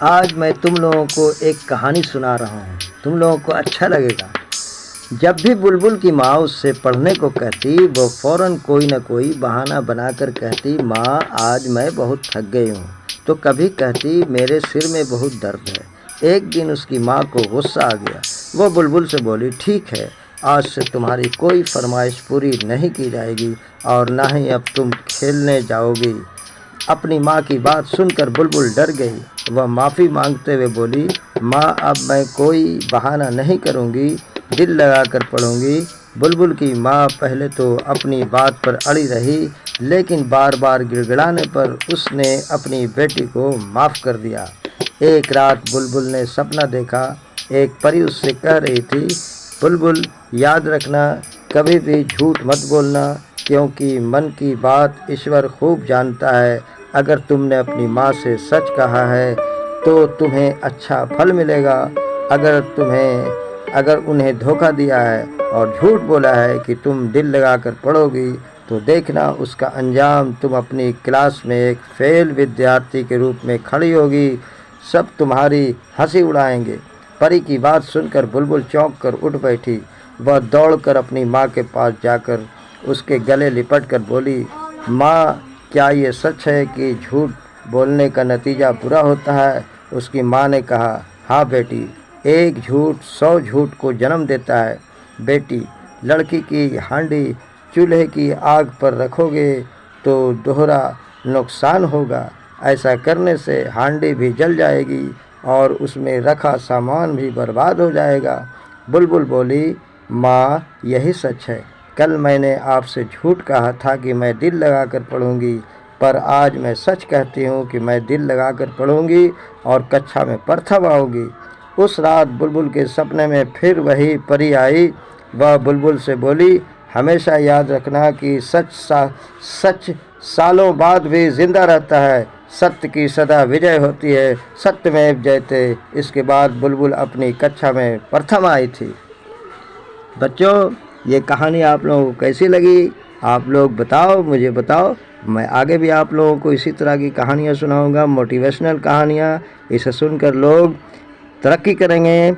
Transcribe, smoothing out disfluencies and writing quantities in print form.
आज मैं तुम लोगों को एक कहानी सुना रहा हूँ। तुम लोगों को अच्छा लगेगा। जब भी बुलबुल की माँ उससे पढ़ने को कहती, वो फ़ौरन कोई न कोई बहाना बनाकर कहती, माँ आज मैं बहुत थक गई हूँ। तो कभी कहती, मेरे सिर में बहुत दर्द है। एक दिन उसकी माँ को गुस्सा आ गया। वो बुलबुल से बोली, ठीक है, आज से तुम्हारी कोई फरमाइश पूरी नहीं की जाएगी और ना ही अब तुम खेलने जाओगी। अपनी माँ की बात सुनकर बुलबुल डर गई। वह माफ़ी मांगते हुए बोली, माँ अब मैं कोई बहाना नहीं करूँगी, दिल लगाकर पढ़ूँगी। बुलबुल की माँ पहले तो अपनी बात पर अड़ी रही, लेकिन बार बार गिड़गिड़ाने पर उसने अपनी बेटी को माफ़ कर दिया। एक रात बुलबुल ने सपना देखा। एक परी उससे कह रही थी, बुलबुल याद रखना, कभी भी झूठ मत बोलना, क्योंकि मन की बात ईश्वर खूब जानता है। अगर तुमने अपनी माँ से सच कहा है तो तुम्हें अच्छा फल मिलेगा। अगर उन्हें धोखा दिया है और झूठ बोला है कि तुम दिल लगाकर पढ़ोगी, तो देखना उसका अंजाम, तुम अपनी क्लास में एक फेल विद्यार्थी के रूप में खड़ी होगी। सब तुम्हारी हंसी उड़ाएंगे। परी की बात सुनकर बुलबुल चौंक कर उठ बैठी। वह दौड़कर अपनी माँ के पास जाकर उसके गले लिपट कर बोली, माँ क्या ये सच है कि झूठ बोलने का नतीजा बुरा होता है? उसकी माँ ने कहा, हाँ बेटी, एक झूठ 100 झूठ को जन्म देता है। बेटी, लड़की की हांडी चूल्हे की आग पर रखोगे तो दोहरा नुकसान होगा। ऐसा करने से हांडी भी जल जाएगी और उसमें रखा सामान भी बर्बाद हो जाएगा। बुलबुल बोली, माँ यही सच है। कल मैंने आपसे झूठ कहा था कि मैं दिल लगाकर पढ़ूंगी, पर आज मैं सच कहती हूँ कि मैं दिल लगाकर पढ़ूंगी और कक्षा में प्रथम आऊँगी। उस रात बुलबुल के सपने में फिर वही परी आई। वह बुलबुल से बोली, हमेशा याद रखना कि सच सालों बाद भी जिंदा रहता है। सत्य की सदा विजय होती है। सत्यमेव जयते। इसके बाद बुलबुल अपनी कक्षा में प्रथम आई थी। बच्चों, ये कहानी आप लोगों को कैसी लगी? आप लोग बताओ, मुझे बताओ। मैं आगे भी आप लोगों को इसी तरह की कहानियाँ सुनाऊंगा, मोटिवेशनल कहानियाँ। इसे सुनकर लोग तरक्की करेंगे।